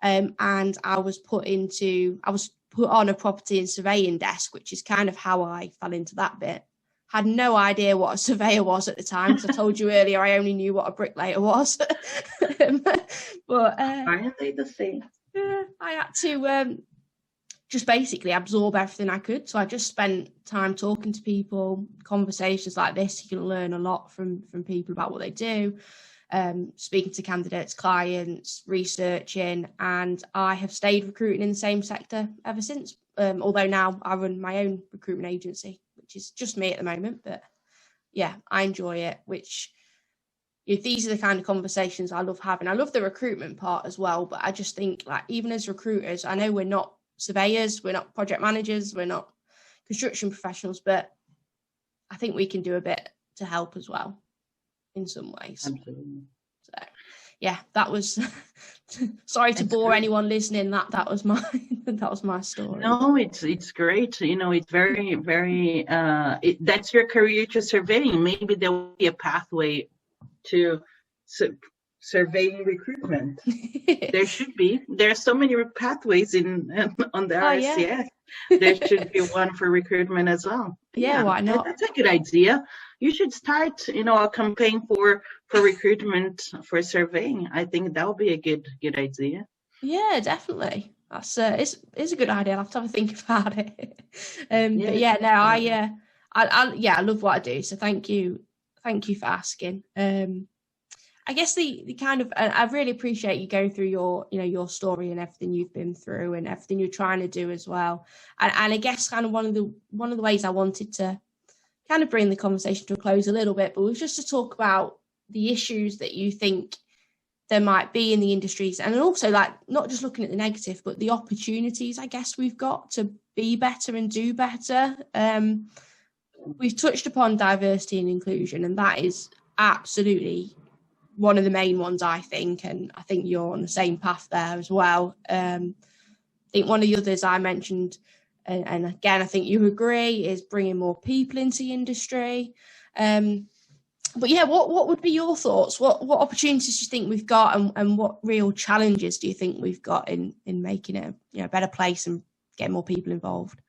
And I was put on a property and surveying desk, which is kind of how I fell into that bit. Had no idea what a surveyor was at the time, because I told you earlier I only knew what a bricklayer was. But aren't they the same? I had to just basically absorb everything I could. So I just spent time talking to people, conversations like this. You can learn a lot from people about what they do, speaking to candidates, clients, researching, and I have stayed recruiting in the same sector ever since. Although now I run my own recruitment agency, which is just me at the moment. But yeah, I enjoy it, which these are the kind of conversations I love having. I love the recruitment part as well, but I just think, like, even as recruiters, I know we're not surveyors, we're not project managers, we're not construction professionals, but I think we can do a bit to help as well in some ways. Absolutely. So yeah, that was sorry to bore anyone listening. That was my story. No, it's great. It's very, very that's your career to surveying. Maybe there will be a pathway to surveying recruitment. There should be. There are so many pathways on the RCS. Yeah. There should be one for recruitment as well. Yeah, why not? That's a good idea. You should start, a campaign for recruitment for surveying. I think that would be a good idea. Yeah, definitely. That's it's a good idea. I'll have to have a think about it. But yeah, no, I love what I do. So thank you for asking. I guess the kind of, I really appreciate you going through your story and everything you've been through and everything you're trying to do as well. And I guess kind of one of the ways I wanted to kind of bring the conversation to a close a little bit, but was just to talk about the issues that you think there might be in the industries, and also, like, not just looking at the negative, but the opportunities I guess we've got to be better and do better. We've touched upon diversity and inclusion, and that is absolutely one of the main ones, I think, and I think you're on the same path there as well. I think one of the others I mentioned, and again, I think you agree, is bringing more people into the industry. But yeah, what would be your thoughts? What opportunities do you think we've got, and what real challenges do you think we've got in making it a better place and getting more people involved?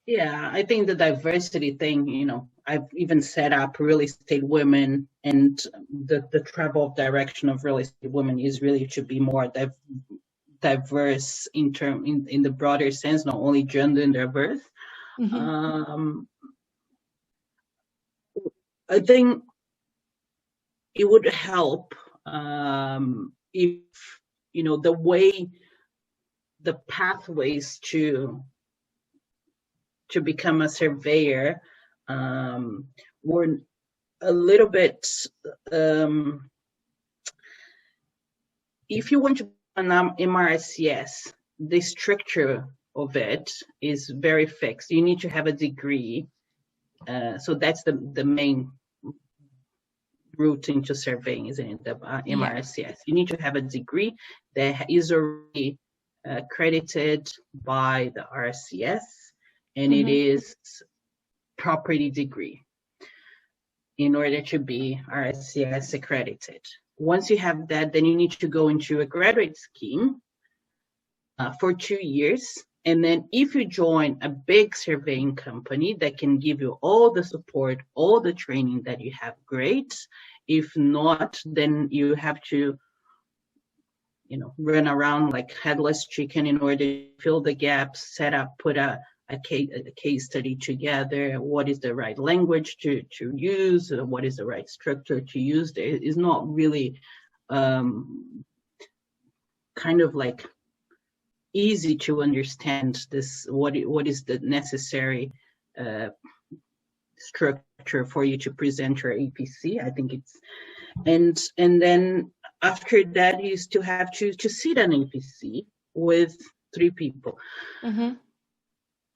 Yeah, I think the diversity thing, I've even set up real estate women, and the travel direction of real estate women is really to be more diverse in the broader sense, not only gender and diverse. Mm-hmm. I think it would help if the way, the pathways to become a surveyor were a little bit, if you want to be an MRCS, the structure of it is very fixed. You need to have a degree. So that's the main route into surveying, isn't it? The MRCS. Yeah. You need to have a degree that is already accredited by the RCS, and it is property degree in order to be RCS accredited. Once you have that, then you need to go into a graduate scheme for 2 years. And then if you join a big surveying company that can give you all the support, all the training that you have, great. If not, then you have to, run around like headless chicken in order to fill the gaps, set up, put a case study together. What is the right language to use? What is the right structure to use? There is not really kind of like easy to understand this. What is the necessary structure for you to present your APC? I think it's and then after that you still have to sit an APC with 3 people. Mm-hmm.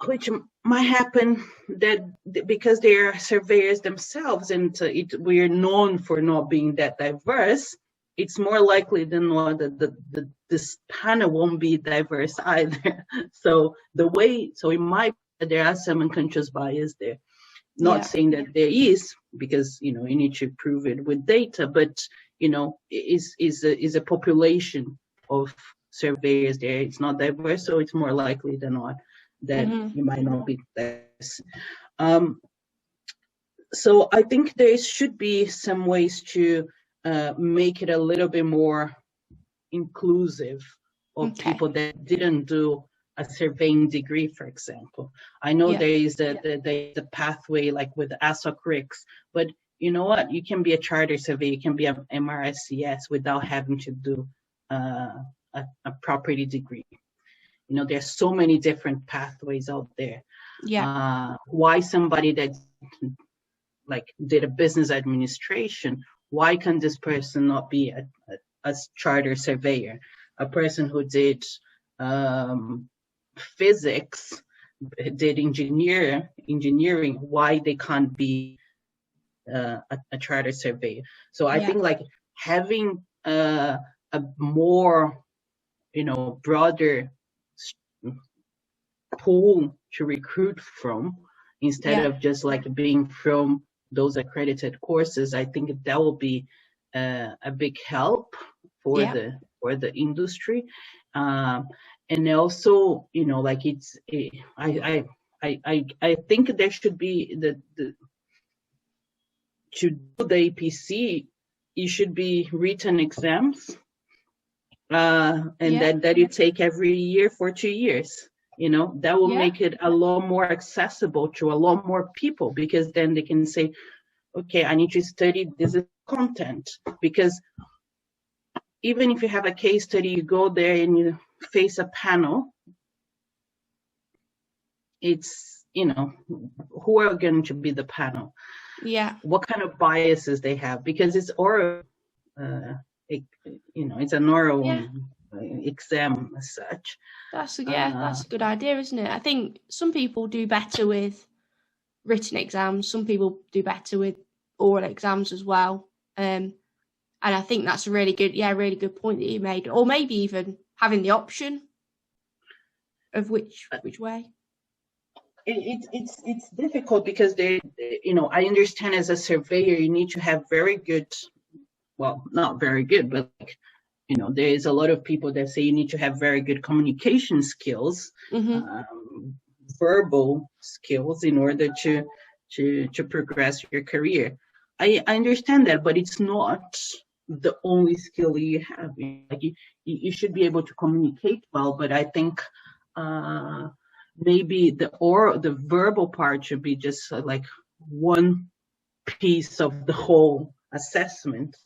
which might happen that because they are surveyors themselves and we're known for not being that diverse, it's more likely than not that this panel won't be diverse either. So it might, there are some unconscious bias there. Not saying that there is, because you need to prove it with data, but is a population of surveyors there. It's not diverse, so it's more likely than not that you might not be diverse. So I think there should be some ways to make it a little bit more inclusive of people that didn't do a surveying degree, for example. I know there is the pathway like with ASOC-RICS, but you know what? You can be a charter surveyor, you can be an MRSCS without having to do a property degree. There's so many different pathways out there. Why somebody that did a business administration, why can this person not be a charter surveyor? A person who did physics, did engineering, why they can't be a charter surveyor? So I think having a more broader pool to recruit from, instead of just being from those accredited courses, I think that will be a big help for the industry. And also, I think there should be to do the APC, it should be written exams, and that you take every year for 2 years. That will make it a lot more accessible to a lot more people, because then they can say, okay, I need to study this content. Because even if you have a case study, you go there and you face a panel, it's, who are going to be the panel? What kind of biases they have? Because it's oral, it's an oral exam as such. That's a good idea, isn't it? I think some people do better with written exams. Some people do better with oral exams as well. And I think that's a really good point that you made. Or maybe even having the option of which way. It's difficult because I understand as a surveyor you need to have very good, well, not very good, but there is a lot of people that say you need to have very good communication skills, verbal skills in order to progress your career. I understand that, but it's not the only skill you have. You should be able to communicate well, but I think maybe the verbal part should be just one piece of the whole assessment.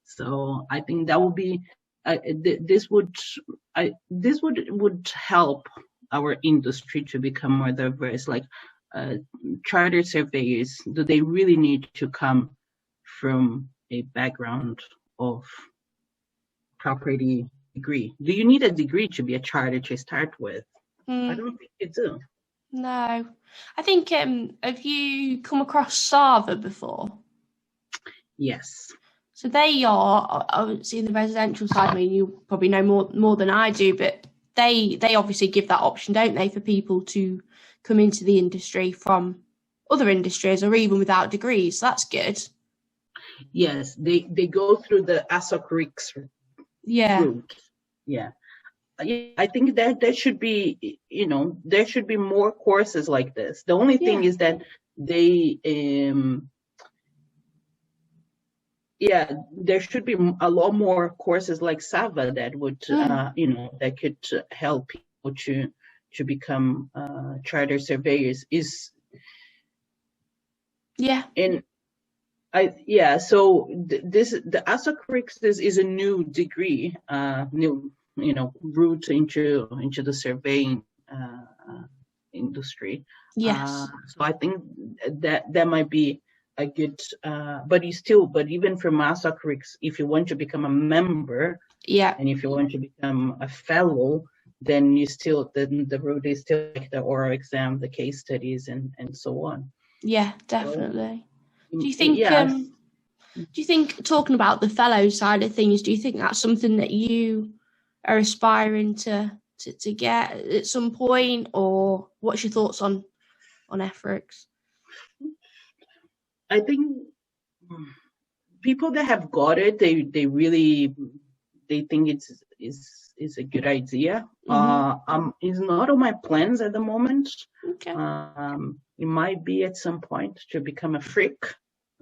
So I think that would be this would help our industry to become more diverse. Charter surveyors, do they really need to come from a background of property degree? Do you need a degree to be a charter to start with? I don't think you do. No. I think, have you come across Sava before? Yes. So they are, obviously in the residential side, I mean, you probably know more than I do, but they obviously give that option, don't they, for people to come into the industry from other industries or even without degrees. So that's good. Yes, they go through the ASOC-RICS route. I think that there should be, there should be more courses like this. The only thing is that they, there should be a lot more courses like Sava that would, that could help people to become charter surveyors. So the ASOC-RICS is a new degree, new route into the surveying industry. So I think that might be a good, but even from ASOC-RICS, if you want to become a member, and if you want to become a fellow, then the road is still like the oral exam, the case studies, and so on. Yeah, definitely. So, do you think talking about the fellow side of things, do you think that's something that you are aspiring to get at some point, or what's your thoughts on ethics? I think people that have got it, they think it's a good idea. It's not on my plans at the moment. Okay. It might be at some point to become a freak.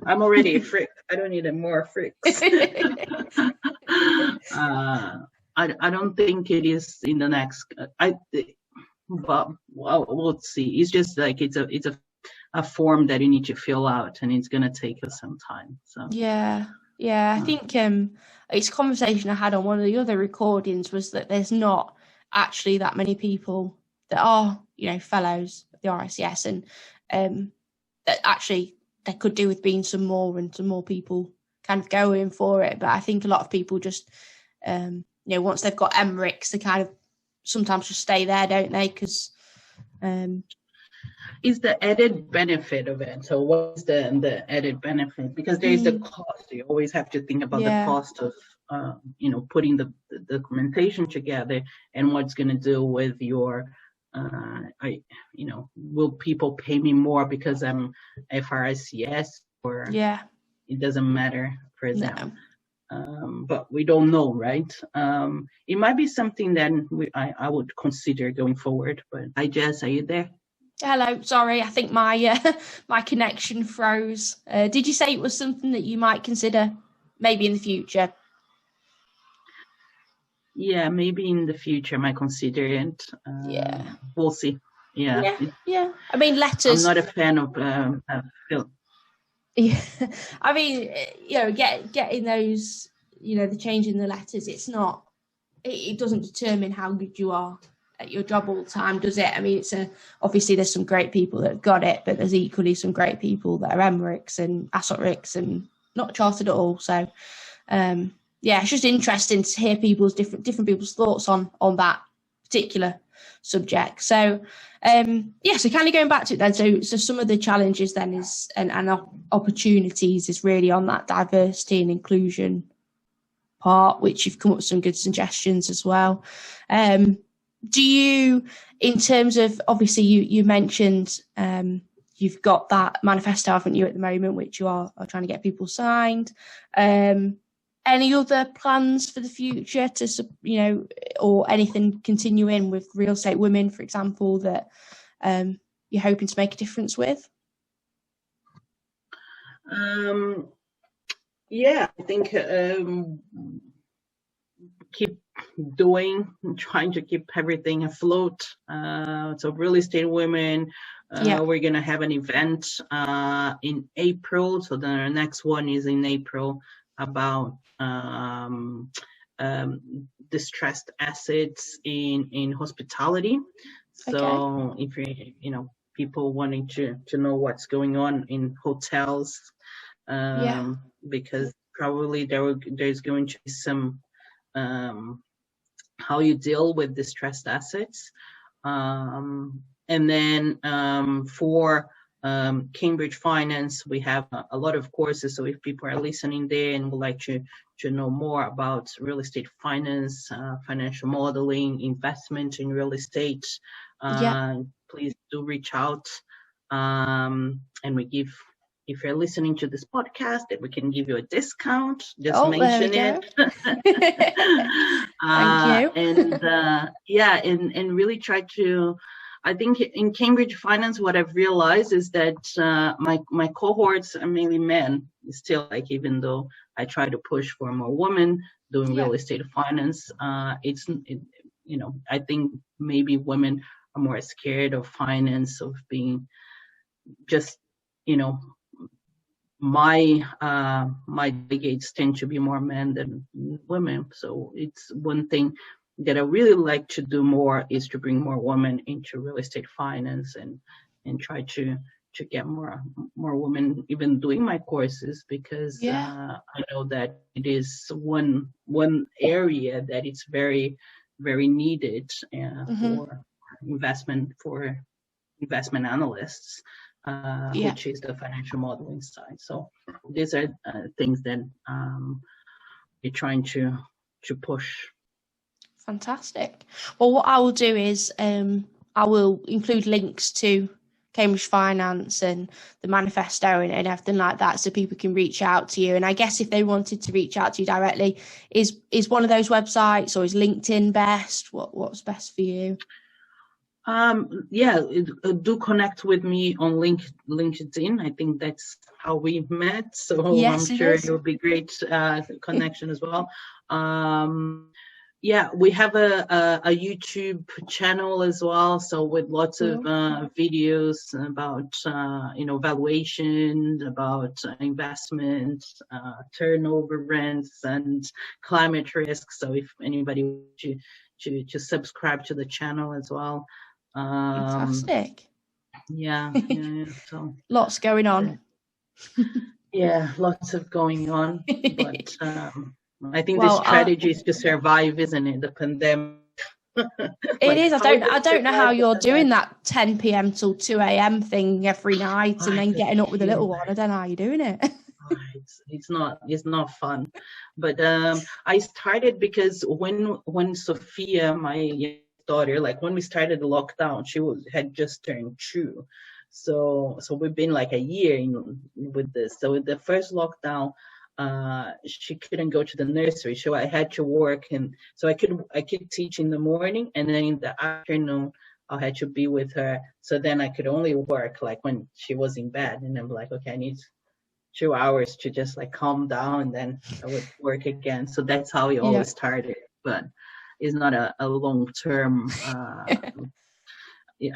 I'm already a freak. I don't need more freaks. I don't think it is in the next. But we'll see. It's just like it's a form that you need to fill out, and it's gonna take us some time. So yeah. I think it's a conversation I had on one of the other recordings, was that there's not actually that many people that are, fellows of the RICS, and that actually there could do with being some more people kind of going for it. But I think a lot of people just, once they've got MRICs, they kind of sometimes just stay there, don't they? Because is the added benefit of it. So what's the added benefit? Because there is the cost. You always have to think about the cost of putting the documentation together, and what's going to do with your will people pay me more because I'm FRICS, or it doesn't matter for them. No. But we don't know, right? It might be something that I would consider going forward. But Jess, are you there? Hello, sorry, I think my my connection froze. Did you say it was something that you might consider maybe in the future? Yeah, maybe in the future I might consider it. We'll see. Yeah. I mean, letters. I'm not a fan of film. Yeah, I mean, getting those, the change in the letters, it's not. It doesn't determine how good you are at your job all the time, does it? I mean, it's obviously there's some great people that have got it, but there's equally some great people that are MRICs and ASOTRICs and not chartered at all. So, it's just interesting to hear people's different people's thoughts on that particular subject. So, so kind of going back to it then. So some of the challenges then is and opportunities is really on that diversity and inclusion part, which you've come up with some good suggestions as well. Do you, in terms of, obviously you mentioned you've got that manifesto, haven't you, at the moment, which you are trying to get people signed. Any other plans for the future to, or anything continuing with real estate women, for example, that you're hoping to make a difference with? I think trying to keep everything afloat. So real estate women, we're going to have an event in April. So the next one is in April about distressed assets in hospitality. So if people wanting to know what's going on in hotels, because probably there's going to be some how you deal with distressed assets, and then for Cambridge Finance, we have a lot of courses. So if people are listening there and would like to know more about real estate finance, financial modeling, investment in real estate, please do reach out. And we give, if you're listening to this podcast, that we can give you a discount. Just mention it. Thank you. And really try to. I think in Cambridge Finance, what I've realized is that my cohorts are mainly men. Still, like, even though I try to push for more women doing real estate finance, I think maybe women are more scared of finance, of being just, my delegates tend to be more men than women. So it's one thing that I really like to do more is to bring more women into real estate finance and try to get more women even doing my courses, because I know that it is one area that it's very very needed for investment analysts, which is the financial modeling side. So these are things that we're trying to push. Fantastic. Well, what I will do is I will include links to Cambridge Finance and the manifesto and everything like that, so people can reach out to you. And I guess if they wanted to reach out to you directly, is one of those websites, or is LinkedIn best? What's best for you? Do connect with me on LinkedIn. I think that's how we met. So yes, I'm sure it'll be great connection as well. We have a YouTube channel as well, so with lots of videos about valuation, about investment, turnover rents, and climate risk. So if anybody to subscribe to the channel as well. Fantastic. Yeah. So lots going on. Lots of going on, but. I think the strategy is to survive, isn't it? The pandemic. It is. I don't know how you're doing that 10 p.m. till 2 a.m. thing every night and then getting up with a little one. I don't know how you're doing it. It's not fun. But I started because when Sophia, my daughter, like when we started the lockdown, she had just turned 2. So we've been like a year with this. So with the first lockdown, she couldn't go to the nursery, so I had to work, and so I could teach in the morning, and then in the afternoon I had to be with her. So then I could only work like when she was in bed, and I'm like, okay, I need 2 hours to just like calm down, and then I would work again. So that's how it always started, but it's not a long-term.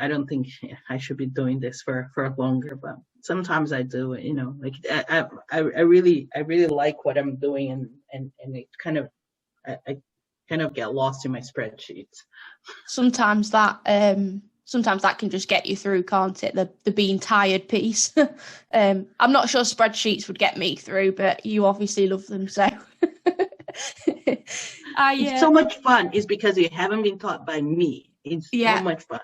I don't think I should be doing this for longer, but sometimes I do. Like I really like what I'm doing, and it kind of I kind of get lost in my spreadsheets. Sometimes that can just get you through, can't it? The being tired piece. I'm not sure spreadsheets would get me through, but you obviously love them, so. It's so much fun. It's because you haven't been taught by me. It's so much fun.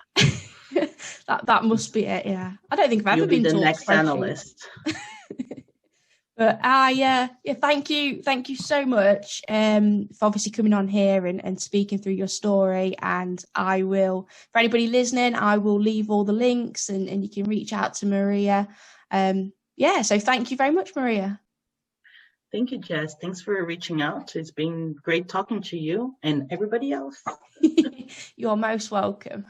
that must be it. Yeah, I don't think I've ever been the taught next analyst. But thank you so much for obviously coming on here and speaking through your story. And I will, for anybody listening, I will leave all the links and you can reach out to Maria. So thank you very much, Maria. Thank you, Jess. Thanks for reaching out. It's been great talking to you and everybody else. You're most welcome.